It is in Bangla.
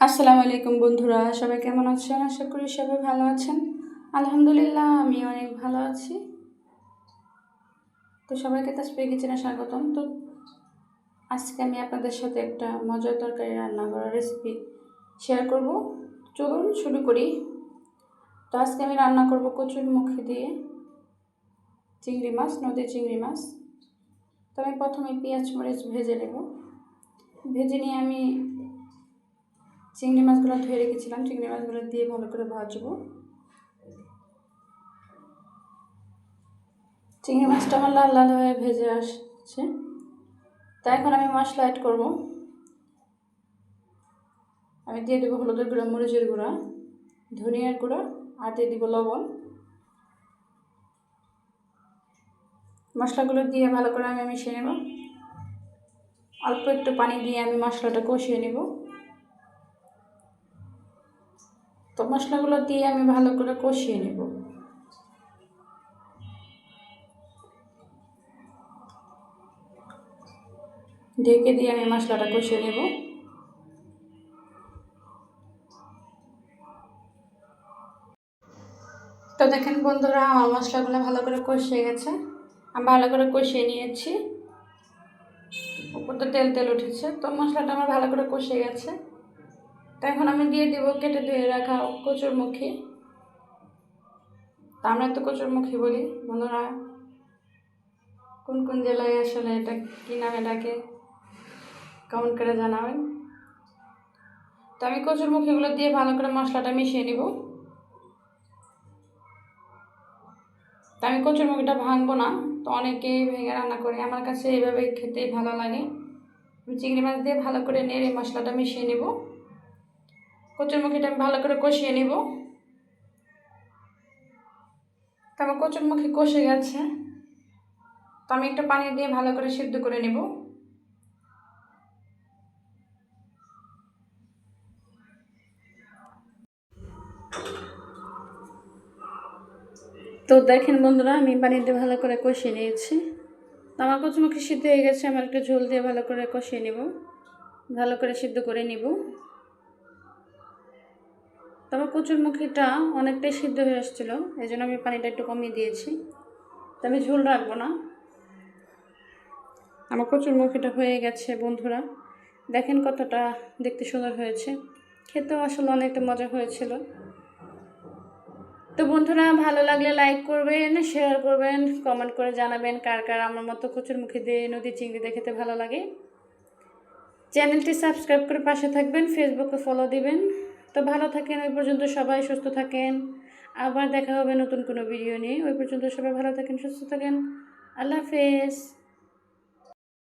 আসসালামু আলাইকুম বন্ধুরা, সবাই কেমন আছেন? আশা করি সবাই ভালো আছেন। আলহামদুলিল্লাহ, আমি অনেক ভালো আছি। তো সবাইকে তাসফিয়া কিচেনে স্বাগতম। তো আজকে আমি আপনাদের সাথে একটা মজার তরকারি রান্না করার রেসিপি শেয়ার করব। চলুন শুরু করি। তো আজকে আমি রান্না করব কচুরমুখী দিয়ে চিংড়ি মাছ, নদীর চিংড়ি মাছ। তো আমি প্রথমে পেঁয়াজ মরিচ ভেজে নেব। ভেজে নিয়ে আমি চিংড়ি মাছগুলো ধুয়ে রেখেছিলাম, চিংড়ি মাছগুলো দিয়ে ভালো করে ভাজবো। চিংড়ি মাছটা আমার লাল লাল হয়ে ভেজে আসছে। তো এখন আমি মশলা অ্যাড করব। আমি দিয়ে দেবো হলুদের গুঁড়া, মরিচের গুঁড়া, ধনিয়ার গুঁড়া, আর দিয়ে দিব লবণ। মশলাগুলো দিয়ে ভালো করে আমি মিশিয়ে নেব। অল্প একটু পানি দিয়ে আমি মশলাটা কষিয়ে নেব। তো মশলাগুলো দিয়ে আমি ভালো করে কষিয়ে নেব। ঢেকে দিয়ে আমি মশলাটা কষিয়ে নেব। তো দেখেন বন্ধুরা, আমার মশলাগুলো ভালো করে কষিয়ে গেছে। আমি ভালো করে কষিয়ে নিয়েছি, উপর তো তেল তেল উঠেছে। তো মশলাটা আমার ভালো করে কষিয়ে গেছে। তো এখন আমি দিয়ে দেব কেটে ধুয়ে রাখা কচুরমুখী। তা আমরা তো কচুরমুখী বলি। বন্ধুরা, কোন কোন জেলায় আসলে এটা কী নামে ডাকে কমেন্ট করে জানাবেন। তো আমি কচুরমুখীগুলো দিয়ে ভালো করে মশলাটা মিশিয়ে নিব। তো আমি কচুরমুখীটা ভাঙবো না, তো অনেকেই ভেঙে রান্না করে। আমার কাছে এইভাবে খেতেই ভালো লাগে। আমি চিংড়ি মাছ দিয়ে ভালো করে নেড়ে মশলাটা মিশিয়ে নেব। কচুরমুখীটা আমি ভালো করে কষিয়ে নেব। তো আমার কচুরমুখী কষে গেছে। তো আমি একটু পানি দিয়ে ভালো করে সিদ্ধ করে নেব। তো দেখেন বন্ধুরা, আমি পানি দিয়ে ভালো করে কষিয়ে নিয়েছি। তো আমার কচুরমুখী সিদ্ধ হয়ে গেছে। আমার একটু ঝোল দিয়ে ভালো করে কষিয়ে নেব, ভালো করে সিদ্ধ করে নিব। তো আমার কচুরমুখীটা অনেকটাই সিদ্ধ হয়ে আসছিলো, এই জন্য আমি পানিটা একটু কমিয়ে দিয়েছি। তো আমি ঝোল রাখবো না। আমার কচুরমুখীটা হয়ে গেছে বন্ধুরা। দেখেন কতটা দেখতে সুন্দর হয়েছে, খেতেও আসলে অনেকটা মজা হয়েছিল। তো বন্ধুরা, ভালো লাগলে লাইক করবেন, শেয়ার করবেন, কমেন্ট করে জানাবেন কার কার আমার মতো কচুরমুখী দিয়ে নদী চিংড়ি দিয়ে খেতে ভালো লাগে। চ্যানেলটি সাবস্ক্রাইব করে পাশে থাকবেন, ফেসবুকে ফলো দিবেন। তো ভালো থাকেন, ওই পর্যন্ত সবাই সুস্থ থাকেন। আবার দেখা হবে নতুন কোনো ভিডিও নিয়ে। ওই পর্যন্ত সবাই ভালো থাকেন, সুস্থ থাকেন। আল্লাহ হাফেজ।